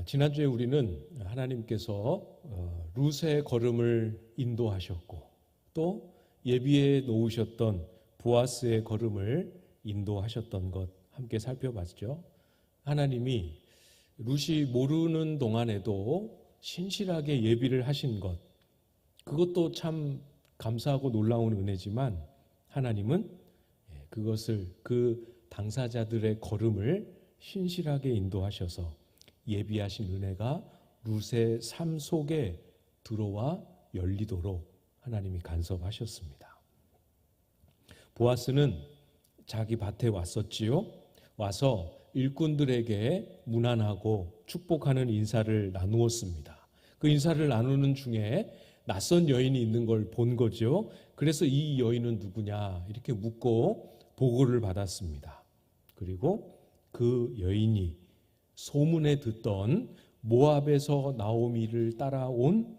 지난주에 우리는 하나님께서 룻의 걸음을 인도하셨고 또 예비해 놓으셨던 보아스의 걸음을 인도하셨던 것 함께 살펴봤죠. 하나님이 룻이 모르는 동안에도 신실하게 예비를 하신 것, 그것도 참 감사하고 놀라운 은혜지만 하나님은 그것을 그 당사자들의 걸음을 신실하게 인도하셔서 예비하신 은혜가 룻의 삶 속에 들어와 열리도록 하나님이 간섭하셨습니다. 보아스는 자기 밭에 왔었지요. 와서 일꾼들에게 문안하고 축복하는 인사를 나누었습니다. 그 인사를 나누는 중에 낯선 여인이 있는 걸 본 거죠. 그래서 이 여인은 누구냐 이렇게 묻고 보고를 받았습니다. 그리고 그 여인이 소문에 듣던 모압에서 나오미를 따라온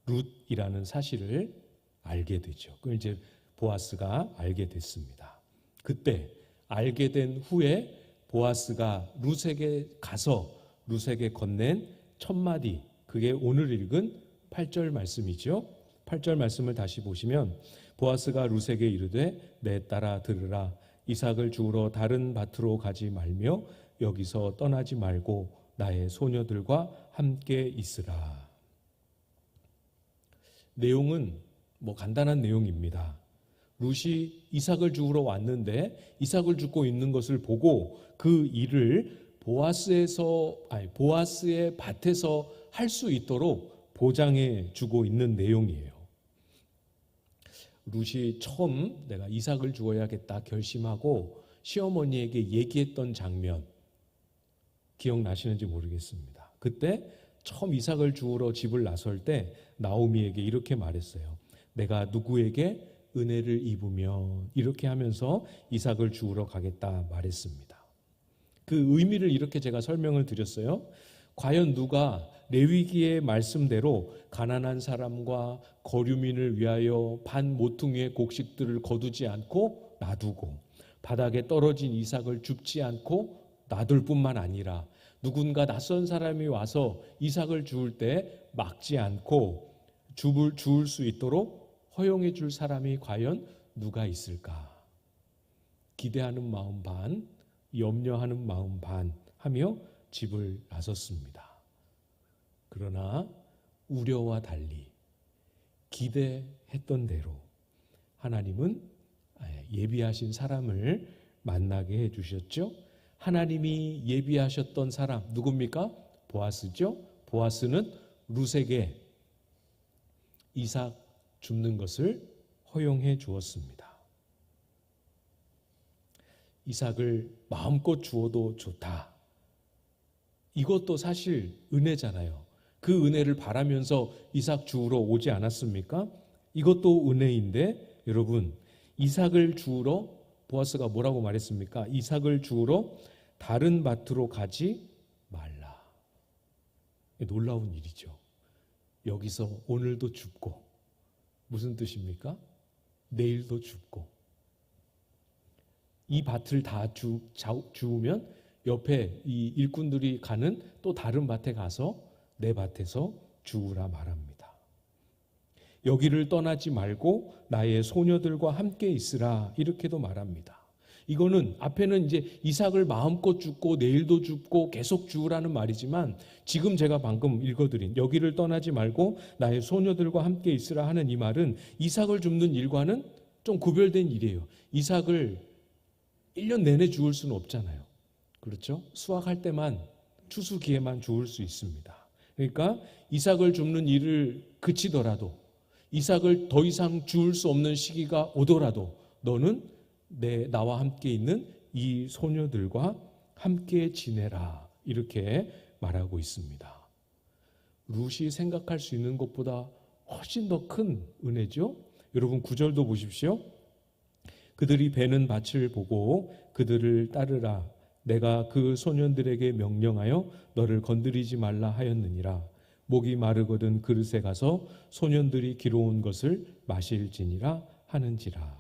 룻이라는 사실을 알게 되죠. 그걸 이제 보아스가 알게 됐습니다. 그때 알게 된 후에 보아스가 룻에게 가서 룻에게 건넨 첫 마디, 그게 오늘 읽은 8절 말씀이죠. 8절 말씀을 다시 보시면 보아스가 룻에게 이르되 내 딸아 들으라. 이삭을 주우러 다른 밭으로 가지 말며 여기서 떠나지 말고 나의 소녀들과 함께 있으라. 내용은 간단한 내용입니다. 룻이 이삭을 주우러 왔는데 이삭을 줍고 있는 것을 보고 그 일을 보아스의 밭에서 할 수 있도록 보장해 주고 있는 내용이에요. 룻이 처음 내가 이삭을 주어야겠다 결심하고 시어머니에게 얘기했던 장면 기억나시는지 모르겠습니다. 그때 처음 이삭을 주우러 집을 나설 때 나오미에게 이렇게 말했어요. 내가 누구에게 은혜를 입으면 이렇게 하면서 이삭을 주우러 가겠다 말했습니다. 그 의미를 이렇게 제가 설명을 드렸어요. 과연 누가 레위기의 말씀대로 가난한 사람과 거류민을 위하여 반 모퉁이의 곡식들을 거두지 않고 놔두고 바닥에 떨어진 이삭을 줍지 않고 놔둘 뿐만 아니라 누군가 낯선 사람이 와서 이삭을 주울 때 막지 않고 주울 수 있도록 허용해 줄 사람이 과연 누가 있을까? 기대하는 마음 반, 염려하는 마음 반 하며 집을 나섰습니다. 그러나 우려와 달리 기대했던 대로 하나님은 예비하신 사람을 만나게 해주셨죠. 하나님이 예비하셨던 사람 누굽니까? 보아스죠. 보아스는 룻에게 이삭 줍는 것을 허용해 주었습니다. 이삭을 마음껏 주어도 좋다. 이것도 사실 은혜잖아요. 그 은혜를 바라면서 이삭 주우러 오지 않았습니까? 이것도 은혜인데 여러분, 이삭을 주우러 보아스가 뭐라고 말했습니까? 이삭을 주우러 다른 밭으로 가지 말라. 놀라운 일이죠. 여기서 오늘도 줍고 무슨 뜻입니까? 내일도 줍고 이 밭을 다 주우면 옆에 이 일꾼들이 가는 또 다른 밭에 가서 내 밭에서 주우라 말합니다. 여기를 떠나지 말고 나의 소녀들과 함께 있으라 이렇게도 말합니다. 이거는 앞에는 이제 이삭을 마음껏 줍고 내일도 줍고 계속 주우라는 말이지만 지금 제가 방금 읽어드린 여기를 떠나지 말고 나의 소녀들과 함께 있으라 하는 이 말은 이삭을 줍는 일과는 좀 구별된 일이에요. 이삭을 1년 내내 주울 수는 없잖아요. 그렇죠? 수확할 때만 추수기에만 주울 수 있습니다. 그러니까 이삭을 줍는 일을 그치더라도 이삭을 더 이상 주울 수 없는 시기가 오더라도 너는 나와 함께 있는 이 소녀들과 함께 지내라 이렇게 말하고 있습니다. 룻이 생각할 수 있는 것보다 훨씬 더 큰 은혜죠. 여러분 9절도 보십시오. 그들이 베는 밭을 보고 그들을 따르라. 내가 그 소년들에게 명령하여 너를 건드리지 말라 하였느니라. 목이 마르거든 그릇에 가서 소년들이 기러온 것을 마실지니라 하는지라.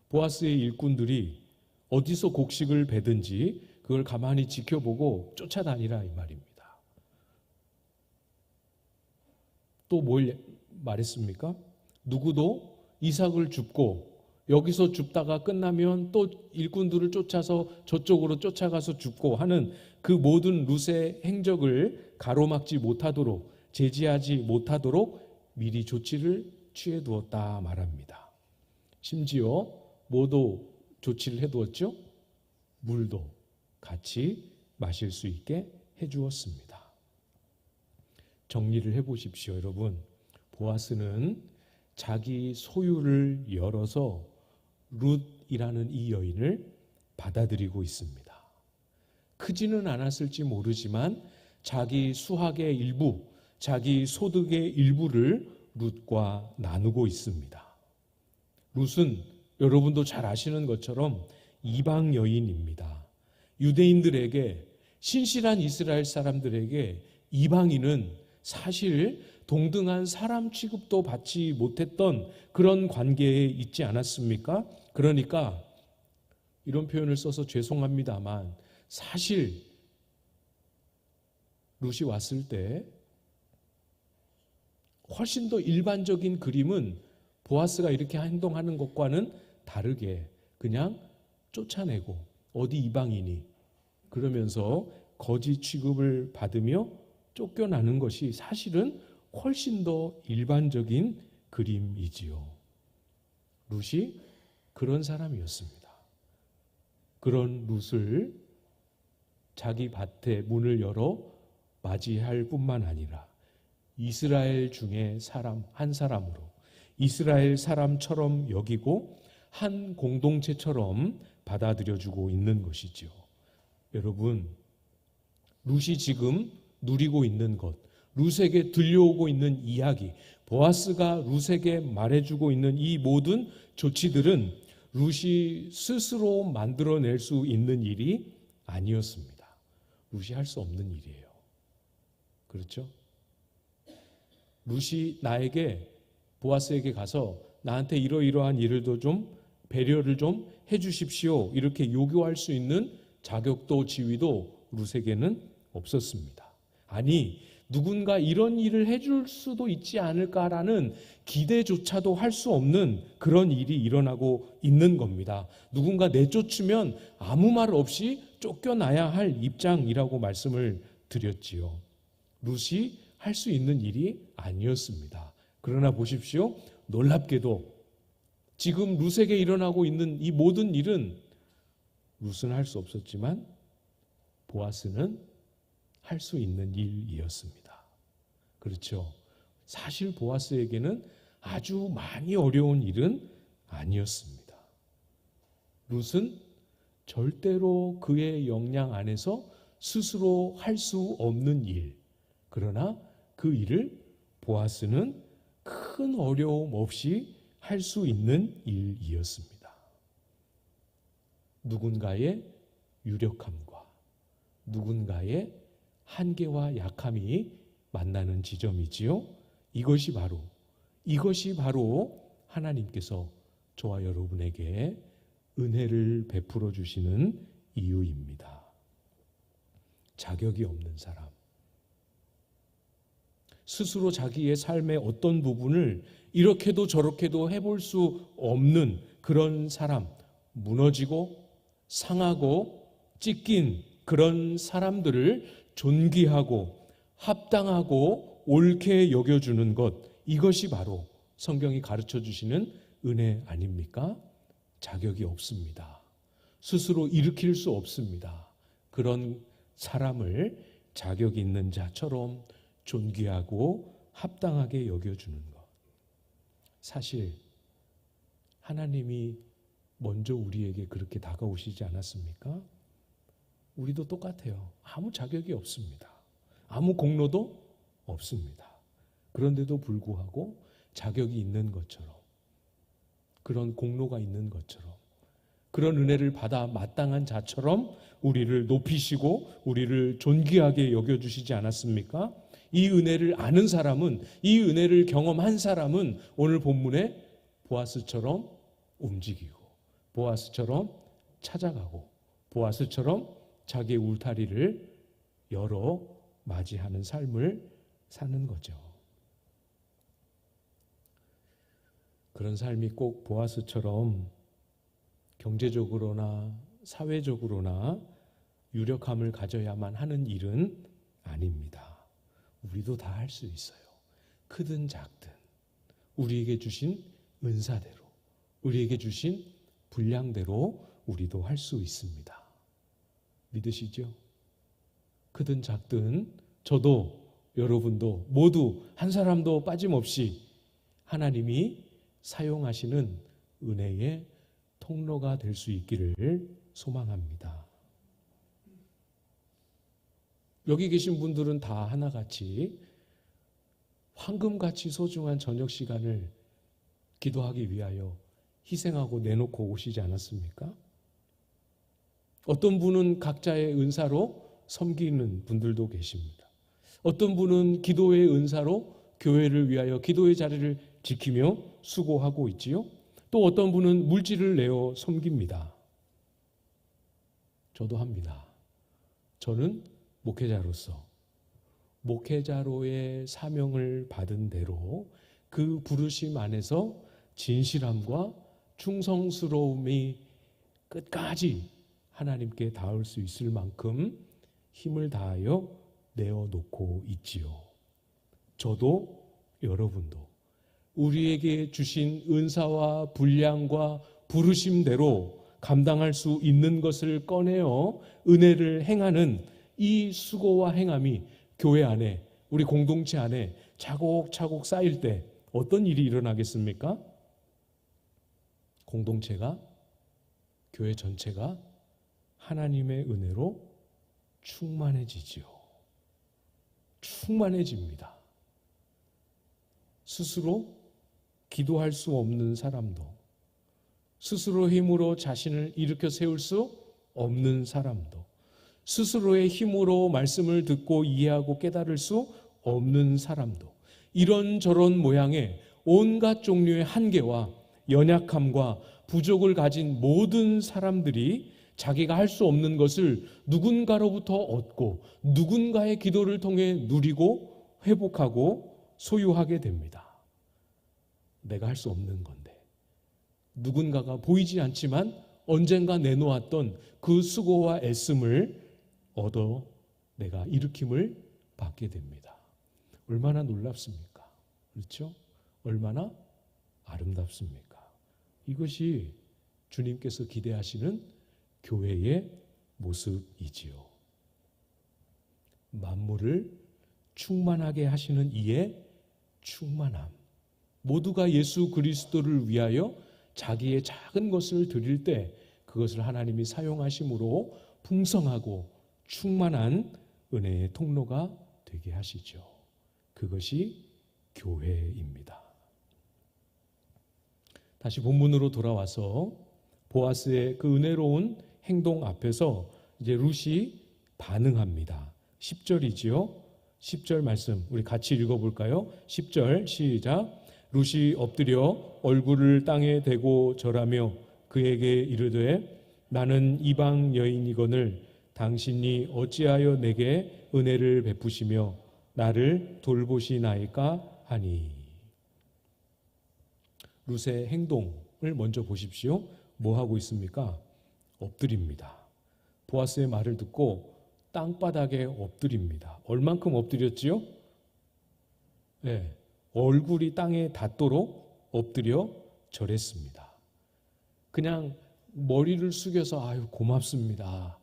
보아스의 일꾼들이 어디서 곡식을 베든지 그걸 가만히 지켜보고 쫓아다니라 이 말입니다. 또 뭘 말했습니까? 누구도 이삭을 줍고 여기서 줍다가 끝나면 또 일꾼들을 쫓아서 저쪽으로 쫓아가서 줍고 하는 그 모든 룻의 행적을 가로막지 못하도록, 제지하지 못하도록 미리 조치를 취해 두었다 말합니다. 심지어 뭐도 조치를 해두었죠? 물도 같이 마실 수 있게 해주었습니다. 정리를 해보십시오, 여러분. 보아스는 자기 소유를 열어서 룻이라는 이 여인을 받아들이고 있습니다. 크지는 않았을지 모르지만 자기 수확의 일부, 자기 소득의 일부를 룻과 나누고 있습니다. 룻은 여러분도 잘 아시는 것처럼 이방 여인입니다. 유대인들에게, 신실한 이스라엘 사람들에게 이방인은 사실 동등한 사람 취급도 받지 못했던 그런 관계에 있지 않았습니까? 그러니까 이런 표현을 써서 죄송합니다만 사실 룻이 왔을 때 훨씬 더 일반적인 그림은 보아스가 이렇게 행동하는 것과는 다르게 그냥 쫓아내고 어디 이방인이 그러면서 거지 취급을 받으며 쫓겨나는 것이 사실은 훨씬 더 일반적인 그림이지요. 룻이 그런 사람이었습니다. 그런 룻을 자기 밭에 문을 열어 맞이할 뿐만 아니라 이스라엘 중에 한 사람으로 이스라엘 사람처럼 여기고 한 공동체처럼 받아들여주고 있는 것이지요. 여러분, 룻이 지금 누리고 있는 것, 룻에게 들려오고 있는 이야기, 보아스가 룻에게 말해주고 있는 이 모든 조치들은 룻이 스스로 만들어낼 수 있는 일이 아니었습니다. 룻이 할 수 없는 일이에요. 그렇죠? 룻이 나에게, 보아스에게 가서 나한테 이러이러한 일을 좀 배려를 좀 해주십시오, 이렇게 요구할 수 있는 자격도 지위도 룻에게는 없었습니다. 아니, 누군가 이런 일을 해줄 수도 있지 않을까라는 기대조차도 할 수 없는 그런 일이 일어나고 있는 겁니다. 누군가 내쫓으면 아무 말 없이 쫓겨나야 할 입장이라고 말씀을 드렸지요. 룻이 할 수 있는 일이 아니었습니다. 그러나 보십시오. 놀랍게도 지금 룻에게 일어나고 있는 이 모든 일은 룻은 할 수 없었지만 보아스는 할 수 있는 일이었습니다. 그렇죠. 사실 보아스에게는 아주 많이 어려운 일은 아니었습니다. 룻은 절대로 그의 역량 안에서 스스로 할 수 없는 일, 그러나 그 일을 보아스는 큰 어려움 없이 할 수 있는 일이었습니다. 누군가의 유력함과 누군가의 한계와 약함이 만나는 지점이지요. 이것이 바로 하나님께서 저와 여러분에게 은혜를 베풀어 주시는 이유입니다. 자격이 없는 사람, 스스로 자기의 삶의 어떤 부분을 이렇게도 저렇게도 해볼 수 없는 그런 사람, 무너지고 상하고 찢긴 그런 사람들을 존귀하고 합당하고 옳게 여겨주는 것, 이것이 바로 성경이 가르쳐 주시는 은혜 아닙니까? 자격이 없습니다. 스스로 일으킬 수 없습니다. 그런 사람을 자격 있는 자처럼 존귀하고 합당하게 여겨주는 것. 사실 하나님이 먼저 우리에게 그렇게 다가오시지 않았습니까? 우리도 똑같아요. 아무 자격이 없습니다. 아무 공로도 없습니다. 그런데도 불구하고 자격이 있는 것처럼, 그런 공로가 있는 것처럼, 그런 은혜를 받아 마땅한 자처럼 우리를 높이시고 우리를 존귀하게 여겨주시지 않았습니까? 이 은혜를 아는 사람은, 이 은혜를 경험한 사람은 오늘 본문에 보아스처럼 움직이고 보아스처럼 찾아가고 보아스처럼 자기의 울타리를 열어 맞이하는 삶을 사는 거죠. 그런 삶이 꼭 보아스처럼 경제적으로나 사회적으로나 유력함을 가져야만 하는 일은 아닙니다. 우리도 다 할 수 있어요. 크든 작든 우리에게 주신 은사대로, 우리에게 주신 분량대로 우리도 할 수 있습니다. 믿으시죠? 크든 작든 저도 여러분도 모두 한 사람도 빠짐없이 하나님이 사용하시는 은혜의 통로가 될 수 있기를 소망합니다. 여기 계신 분들은 다 하나같이 황금같이 소중한 저녁 시간을 기도하기 위하여 희생하고 내놓고 오시지 않았습니까? 어떤 분은 각자의 은사로 섬기는 분들도 계십니다. 어떤 분은 기도의 은사로 교회를 위하여 기도의 자리를 지키며 수고하고 있지요. 또 어떤 분은 물질을 내어 섬깁니다. 저도 합니다. 저는 목회자로서 목회자로의 사명을 받은 대로 그 부르심 안에서 진실함과 충성스러움이 끝까지 하나님께 닿을 수 있을 만큼 힘을 다하여 내어놓고 있지요. 저도 여러분도 우리에게 주신 은사와 분량과 부르심대로 감당할 수 있는 것을 꺼내어 은혜를 행하는 이 수고와 행함이 교회 안에, 우리 공동체 안에 차곡차곡 쌓일 때 어떤 일이 일어나겠습니까? 공동체가, 교회 전체가 하나님의 은혜로 충만해지지요. 충만해집니다. 스스로 기도할 수 없는 사람도, 스스로 힘으로 자신을 일으켜 세울 수 없는 사람도, 스스로의 힘으로 말씀을 듣고 이해하고 깨달을 수 없는 사람도, 이런저런 모양의 온갖 종류의 한계와 연약함과 부족을 가진 모든 사람들이 자기가 할 수 없는 것을 누군가로부터 얻고 누군가의 기도를 통해 누리고 회복하고 소유하게 됩니다. 내가 할 수 없는 건데 누군가가 보이지 않지만 언젠가 내놓았던 그 수고와 애씀을 얻어 내가 일으킴을 받게 됩니다. 얼마나 놀랍습니까? 그렇죠? 얼마나 아름답습니까? 이것이 주님께서 기대하시는 교회의 모습이지요. 만물을 충만하게 하시는 이의 충만함. 모두가 예수 그리스도를 위하여 자기의 작은 것을 드릴 때 그것을 하나님이 사용하심으로 풍성하고 충만한 은혜의 통로가 되게 하시죠. 그것이 교회입니다. 다시 본문으로 돌아와서 보아스의 그 은혜로운 행동 앞에서 이제 룻이 반응합니다. 10절이지요. 10절 말씀 우리 같이 읽어볼까요? 10절 시작. 룻이 엎드려 얼굴을 땅에 대고 절하며 그에게 이르되 나는 이방 여인이거늘 당신이 어찌하여 내게 은혜를 베푸시며 나를 돌보시나이까 하니. 룻의 행동을 먼저 보십시오. 뭐 하고 있습니까? 엎드립니다. 보아스의 말을 듣고 땅바닥에 엎드립니다. 얼만큼 엎드렸지요? 네, 얼굴이 땅에 닿도록 엎드려 절했습니다. 그냥 머리를 숙여서 아유 고맙습니다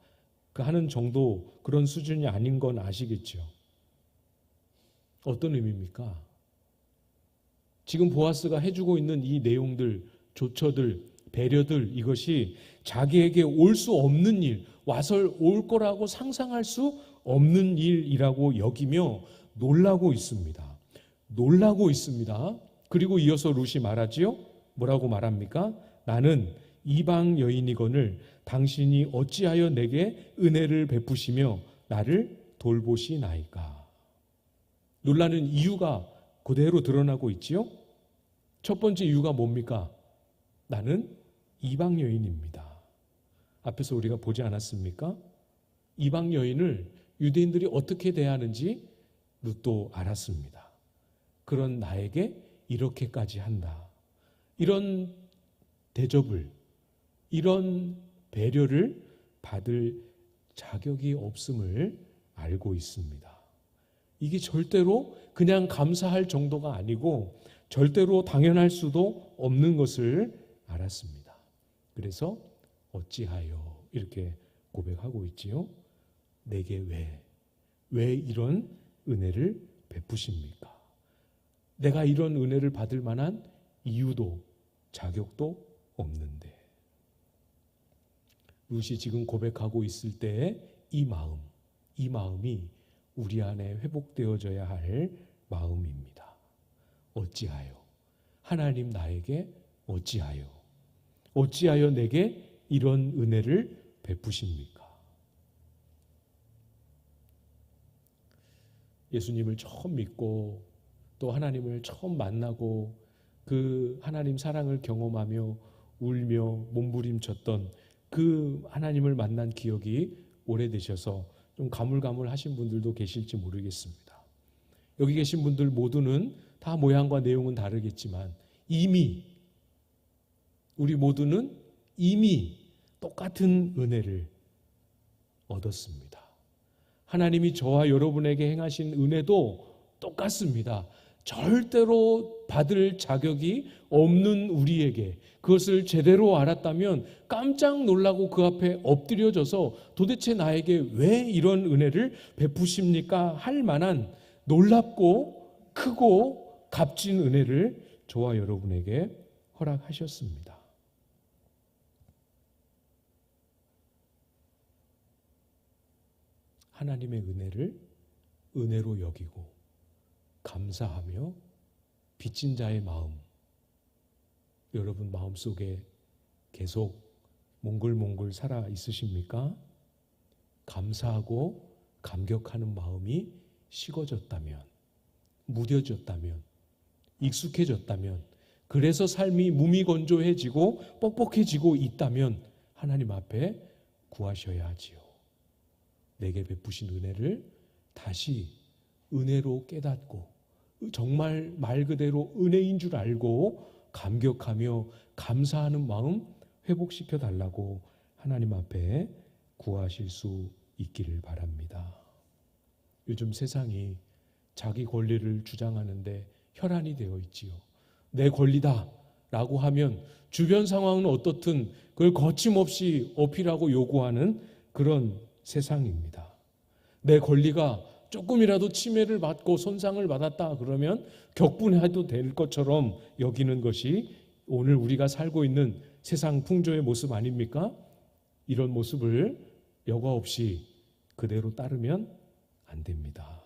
그 하는 정도 그런 수준이 아닌 건 아시겠죠? 어떤 의미입니까? 지금 보아스가 해주고 있는 이 내용들, 조처들, 배려들, 이것이 자기에게 올 수 없는 일, 와서 올 거라고 상상할 수 없는 일이라고 여기며 놀라고 있습니다. 놀라고 있습니다. 그리고 이어서 룻이 말하지요. 뭐라고 말합니까? 나는 이방 여인이거늘 당신이 어찌하여 내게 은혜를 베푸시며 나를 돌보시나이까. 놀라는 이유가 그대로 드러나고 있지요. 첫 번째 이유가 뭡니까? 나는 이방 여인입니다. 앞에서 우리가 보지 않았습니까? 이방 여인을 유대인들이 어떻게 대하는지 룻도 알았습니다. 그런 나에게 이렇게까지 한다. 이런 대접을, 이런 배려를 받을 자격이 없음을 알고 있습니다. 이게 절대로 그냥 감사할 정도가 아니고 절대로 당연할 수도 없는 것을 알았습니다. 그래서 어찌하여 이렇게 고백하고 있지요. 내게 왜 이런 은혜를 베푸십니까? 내가 이런 은혜를 받을 만한 이유도 자격도 없는데. 룻이 지금 고백하고 있을 때의 이 마음이 우리 안에 회복되어져야 할 마음입니다. 어찌하여 하나님 나에게 어찌하여 내게 이런 은혜를 베푸십니까? 예수님을 처음 믿고 또 하나님을 처음 만나고 그 하나님 사랑을 경험하며 울며 몸부림쳤던 그 하나님을 만난 기억이 오래되셔서 좀 가물가물하신 분들도 계실지 모르겠습니다. 여기 계신 분들 모두는 다 모양과 내용은 다르겠지만 우리 모두는 이미 똑같은 은혜를 얻었습니다. 하나님이 저와 여러분에게 행하신 은혜도 똑같습니다. 절대로 받을 자격이 없는 우리에게 그것을 제대로 알았다면 깜짝 놀라고 그 앞에 엎드려져서 도대체 나에게 왜 이런 은혜를 베푸십니까? 할 만한 놀랍고 크고 값진 은혜를 저와 여러분에게 허락하셨습니다. 하나님의 은혜를 은혜로 여기고 감사하며 빚진 자의 마음, 여러분 마음속에 계속 몽글몽글 살아 있으십니까? 감사하고 감격하는 마음이 식어졌다면, 무뎌졌다면, 익숙해졌다면, 그래서 삶이 무미건조해지고 뻑뻑해지고 있다면 하나님 앞에 구하셔야 하지요. 내게 베푸신 은혜를 다시 은혜로 깨닫고 정말 말 그대로 은혜인 줄 알고 감격하며 감사하는 마음 회복시켜 달라고 하나님 앞에 구하실 수 있기를 바랍니다. 요즘 세상이 자기 권리를 주장하는데 혈안이 되어 있지요. 내 권리다 라고 하면 주변 상황은 어떻든 그걸 거침없이 어필하고 요구하는 그런 세상입니다. 내 권리가 조금이라도 침해를 받고 손상을 받았다 그러면 격분해도 될 것처럼 여기는 것이 오늘 우리가 살고 있는 세상 풍조의 모습 아닙니까? 이런 모습을 여과 없이 그대로 따르면 안 됩니다.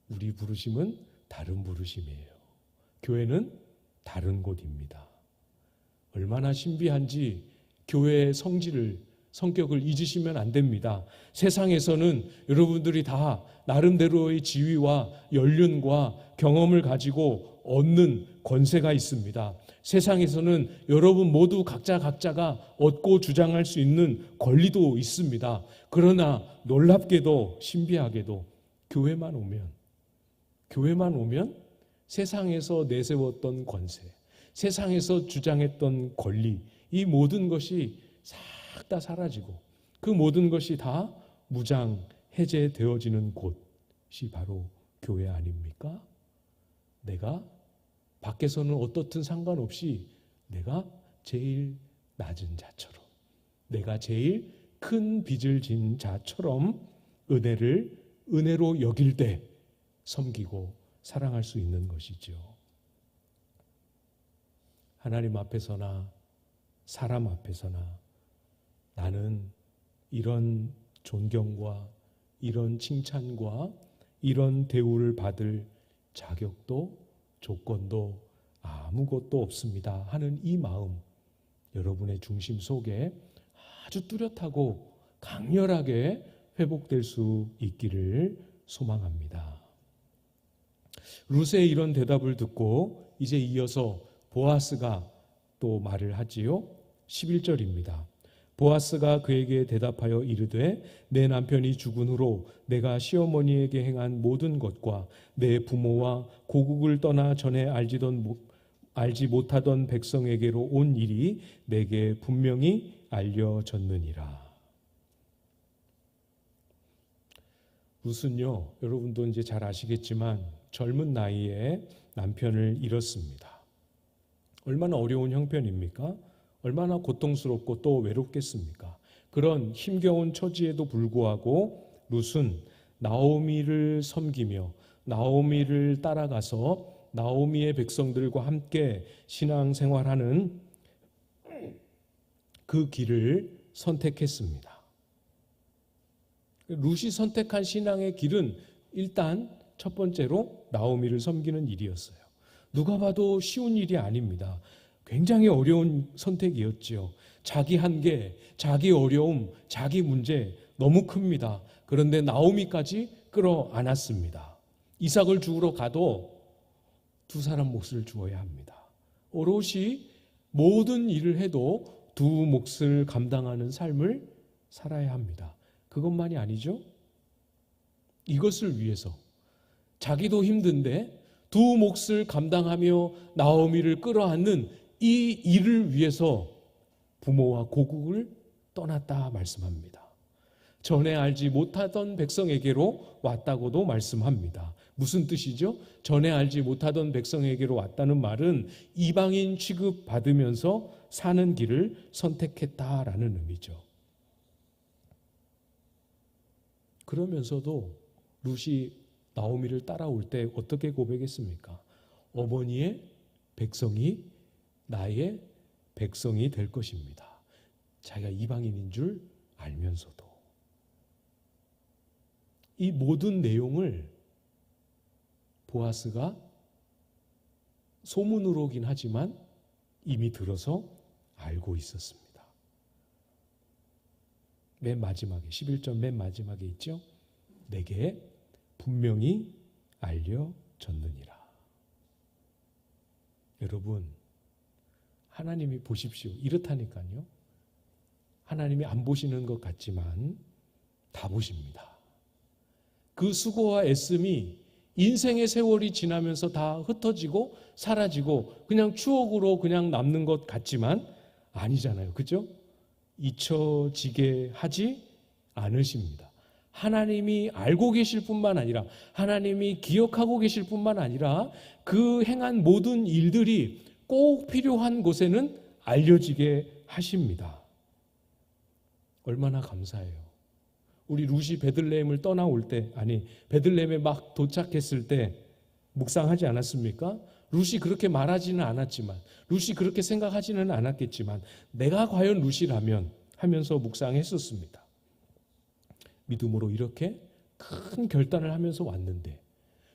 우리 부르심은 다른 부르심이에요. 교회는 다른 곳입니다. 얼마나 신비한지 교회의 성격을 잊으시면 안 됩니다. 세상에서는 여러분들이 다 나름대로의 지위와 연륜과 경험을 가지고 얻는 권세가 있습니다. 세상에서는 여러분 모두 각자가 얻고 주장할 수 있는 권리도 있습니다. 그러나 놀랍게도 신비하게도 교회만 오면 세상에서 내세웠던 권세, 세상에서 주장했던 권리, 이 모든 것이 싹 다 사라지고 그 모든 것이 다 무장 해제되어지는 곳이 바로 교회 아닙니까? 내가 밖에서는 어떻든 상관없이 내가 제일 낮은 자처럼, 내가 제일 큰 빚을 진 자처럼 은혜로 여길 때 섬기고 사랑할 수 있는 것이죠. 하나님 앞에서나 사람 앞에서나 나는 이런 존경과 이런 칭찬과 이런 대우를 받을 자격도 조건도 아무것도 없습니다 하는 이 마음, 여러분의 중심 속에 아주 뚜렷하고 강렬하게 회복될 수 있기를 소망합니다. 룻의 이런 대답을 듣고 이제 이어서 보아스가 또 말을 하지요. 11절입니다. 보아스가 그에게 대답하여 이르되 내 남편이 죽은 후로 내가 시어머니에게 행한 모든 것과 내 부모와 고국을 떠나 전에 알지 못하던 백성에게로 온 일이 내게 분명히 알려졌느니라. 룻은요, 여러분도 이제 잘 아시겠지만 젊은 나이에 남편을 잃었습니다. 얼마나 어려운 형편입니까? 얼마나 고통스럽고 또 외롭겠습니까? 그런 힘겨운 처지에도 불구하고 룻은 나오미를 섬기며 나오미를 따라가서 나오미의 백성들과 함께 신앙생활하는 그 길을 선택했습니다. 룻이 선택한 신앙의 길은 일단 첫 번째로 나오미를 섬기는 일이었어요. 누가 봐도 쉬운 일이 아닙니다. 굉장히 어려운 선택이었죠. 자기 한계, 자기 어려움, 자기 문제 너무 큽니다. 그런데 나오미까지 끌어안았습니다. 이삭을 주우러 가도 두 사람 몫을 주어야 합니다. 오롯이 모든 일을 해도 두 몫을 감당하는 삶을 살아야 합니다. 그것만이 아니죠. 이것을 위해서 자기도 힘든데 두 몫을 감당하며 나오미를 끌어안는 이 일을 위해서 부모와 고국을 떠났다 말씀합니다. 전에 알지 못하던 백성에게로 왔다고도 말씀합니다. 무슨 뜻이죠? 전에 알지 못하던 백성에게로 왔다는 말은 이방인 취급받으면서 사는 길을 선택했다라는 의미죠. 그러면서도 룻이 나오미를 따라올 때 어떻게 고백했습니까? 어머니의 백성이 나의 백성이 될 것입니다. 자기가 이방인인 줄 알면서도. 이 모든 내용을 보아스가 소문으로긴 하지만 이미 들어서 알고 있었습니다. 맨 마지막에 11절 맨 마지막에 있죠. 내게 분명히 알려졌느니라. 여러분, 하나님이 보십시오. 이렇다니까요. 하나님이 안 보시는 것 같지만 다 보십니다. 그 수고와 애씀이 인생의 세월이 지나면서 다 흩어지고 사라지고 그냥 추억으로 그냥 남는 것 같지만 아니잖아요. 그죠? 잊혀지게 하지 않으십니다. 하나님이 알고 계실 뿐만 아니라 하나님이 기억하고 계실 뿐만 아니라 그 행한 모든 일들이 꼭 필요한 곳에는 알려지게 하십니다. 얼마나 감사해요. 우리 룻이 베들레헴을 떠나올 때, 베들레헴에 막 도착했을 때 묵상하지 않았습니까? 룻이 그렇게 말하지는 않았지만, 룻이 그렇게 생각하지는 않았겠지만 내가 과연 룻이라면 하면서 묵상했었습니다. 믿음으로 이렇게 큰 결단을 하면서 왔는데,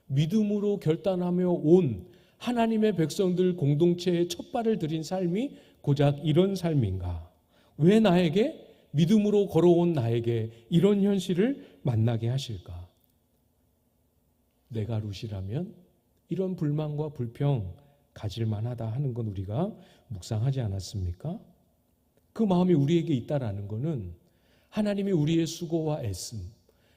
믿음으로 결단하며 온 하나님의 백성들 공동체에 첫 발을 들인 삶이 고작 이런 삶인가? 왜 나에게, 믿음으로 걸어온 나에게 이런 현실을 만나게 하실까? 내가 룻이라면 이런 불만과 불평 가질 만하다 하는 건 우리가 묵상하지 않았습니까? 그 마음이 우리에게 있다라는 것은 하나님이 우리의 수고와 애씀,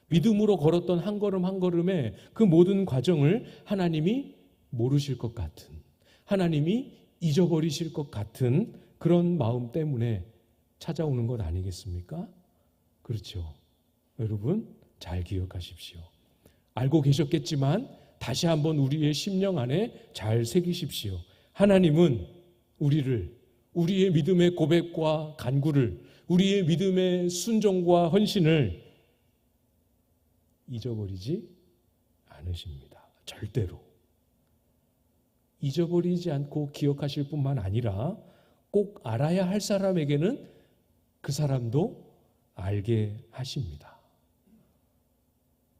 믿음으로 걸었던 한 걸음 한 걸음의 그 모든 과정을 하나님이 모르실 것 같은, 하나님이 잊어버리실 것 같은 그런 마음 때문에 찾아오는 것 아니겠습니까? 그렇죠. 여러분 잘 기억하십시오. 알고 계셨겠지만 다시 한번 우리의 심령 안에 잘 새기십시오. 하나님은 우리의 믿음의 고백과 간구를, 우리의 믿음의 순종과 헌신을 잊어버리지 않으십니다. 절대로. 잊어버리지 않고 기억하실 뿐만 아니라 꼭 알아야 할 사람에게는 그 사람도 알게 하십니다.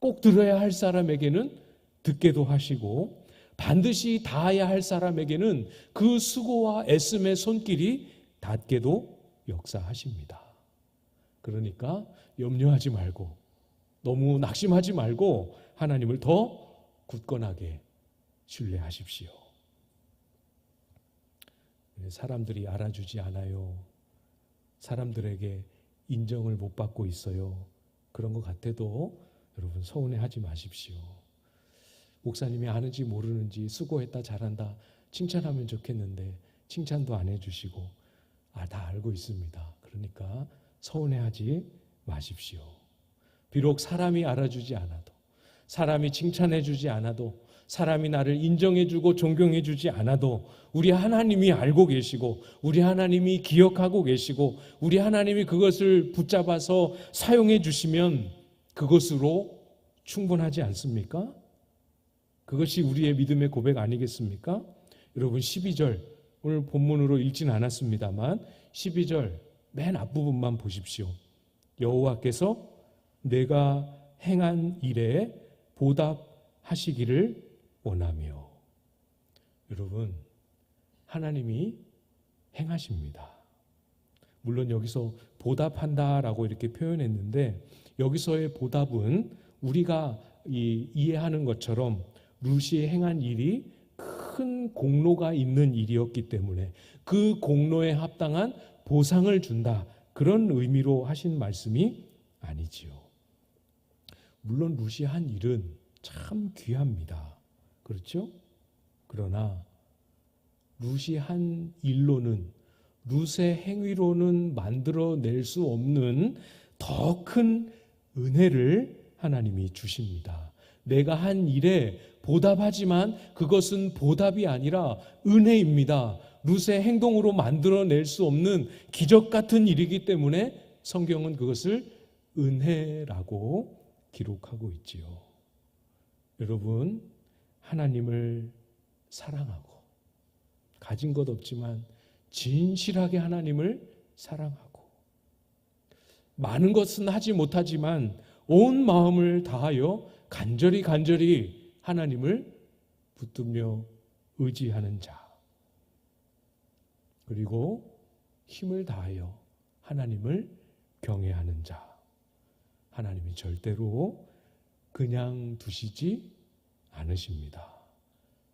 꼭 들어야 할 사람에게는 듣게도 하시고, 반드시 닿아야 할 사람에게는 그 수고와 애씀의 손길이 닿게도 역사하십니다. 그러니까 염려하지 말고, 너무 낙심하지 말고 하나님을 더 굳건하게 신뢰하십시오. 사람들이 알아주지 않아요. 사람들에게 인정을 못 받고 있어요. 그런 것 같아도 여러분 서운해하지 마십시오. 목사님이 아는지 모르는지 수고했다 잘한다 칭찬하면 좋겠는데 칭찬도 안 해주시고 다 알고 있습니다. 그러니까 서운해하지 마십시오. 비록 사람이 알아주지 않아도 사람이 칭찬해주지 않아도 사람이 나를 인정해주고 존경해주지 않아도 우리 하나님이 알고 계시고 우리 하나님이 기억하고 계시고 우리 하나님이 그것을 붙잡아서 사용해 주시면 그것으로 충분하지 않습니까? 그것이 우리의 믿음의 고백 아니겠습니까? 여러분 12절 오늘 본문으로 읽진 않았습니다만 12절 맨 앞부분만 보십시오. 여호와께서 내가 행한 일에 보답하시기를 원하며. 여러분 하나님이 행하십니다. 물론 여기서 보답한다라고 이렇게 표현했는데 여기서의 보답은 우리가 이해하는 것처럼 룻이 행한 일이 큰 공로가 있는 일이었기 때문에 그 공로에 합당한 보상을 준다 그런 의미로 하신 말씀이 아니지요. 물론 룻이 한 일은 참 귀합니다. 그렇죠? 그러나 룻이 한 일로는 룻의 행위로는 만들어낼 수 없는 더 큰 은혜를 하나님이 주십니다. 내가 한 일에 보답하지만 그것은 보답이 아니라 은혜입니다. 룻의 행동으로 만들어낼 수 없는 기적 같은 일이기 때문에 성경은 그것을 은혜라고 기록하고 있지요. 여러분 하나님을 사랑하고 가진 것 없지만 진실하게 하나님을 사랑하고 많은 것은 하지 못하지만 온 마음을 다하여 간절히 하나님을 붙들며 의지하는 자 그리고 힘을 다하여 하나님을 경외하는 자 하나님이 절대로 그냥 두시지 않으십니다.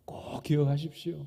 꼭 기억하십시오.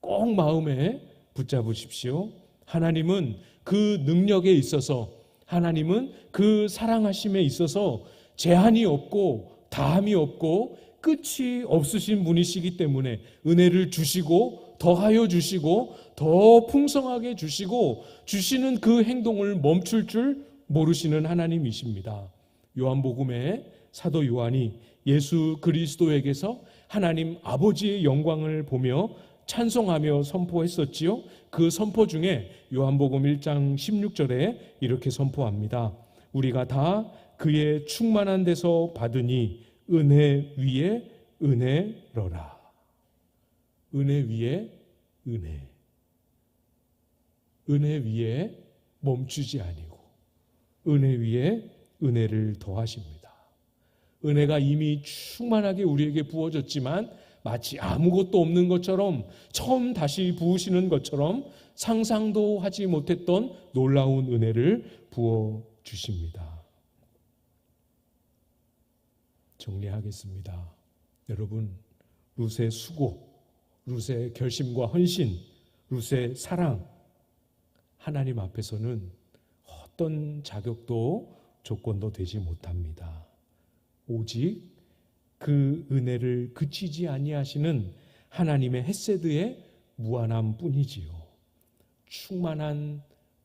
꼭 마음에 붙잡으십시오. 하나님은 그 능력에 있어서 하나님은 그 사랑하심에 있어서 제한이 없고 다함이 없고 끝이 없으신 분이시기 때문에 은혜를 주시고 더하여 주시고 더 풍성하게 주시고 주시는 그 행동을 멈출 줄 모르시는 하나님이십니다. 요한복음에 사도 요한이 예수 그리스도에게서 하나님 아버지의 영광을 보며 찬송하며 선포했었지요. 그 선포 중에 요한복음 1장 16절에 이렇게 선포합니다. 우리가 다 그의 충만한 데서 받으니 은혜 위에 은혜로라. 은혜 위에 은혜. 은혜 위에 멈추지 아니고 은혜 위에 은혜를 더하십니다. 은혜가 이미 충만하게 우리에게 부어졌지만 마치 아무것도 없는 것처럼 처음 다시 부으시는 것처럼 상상도 하지 못했던 놀라운 은혜를 부어주십니다. 정리하겠습니다. 여러분, 룻의 수고, 룻의 결심과 헌신, 룻의 사랑, 하나님 앞에서는 어떤 자격도 조건도 되지 못합니다. 오직 그 은혜를 그치지 아니하시는 하나님의 헤세드의 무한함 뿐이지요. 충만한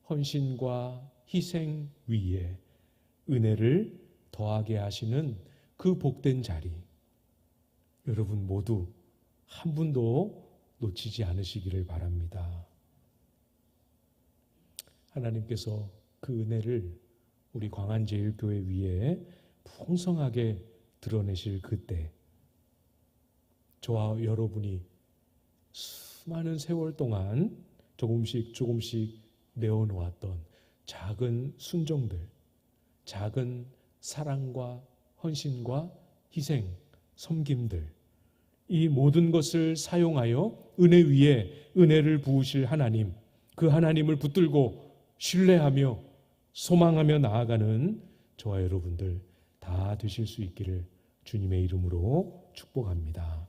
헌신과 희생 위에 은혜를 더하게 하시는 그 복된 자리, 여러분 모두 한 분도 놓치지 않으시기를 바랍니다. 하나님께서 그 은혜를 우리 광안제일교회 위에 풍성하게 드러내실 그때 저와 여러분이 수많은 세월 동안 조금씩 내어놓았던 작은 순종들, 작은 사랑과 헌신과 희생, 섬김들, 이 모든 것을 사용하여 은혜 위에 은혜를 부으실 하나님, 그 하나님을 붙들고 신뢰하며 소망하며 나아가는 저와 여러분들 다 되실 수 있기를 주님의 이름으로 축복합니다.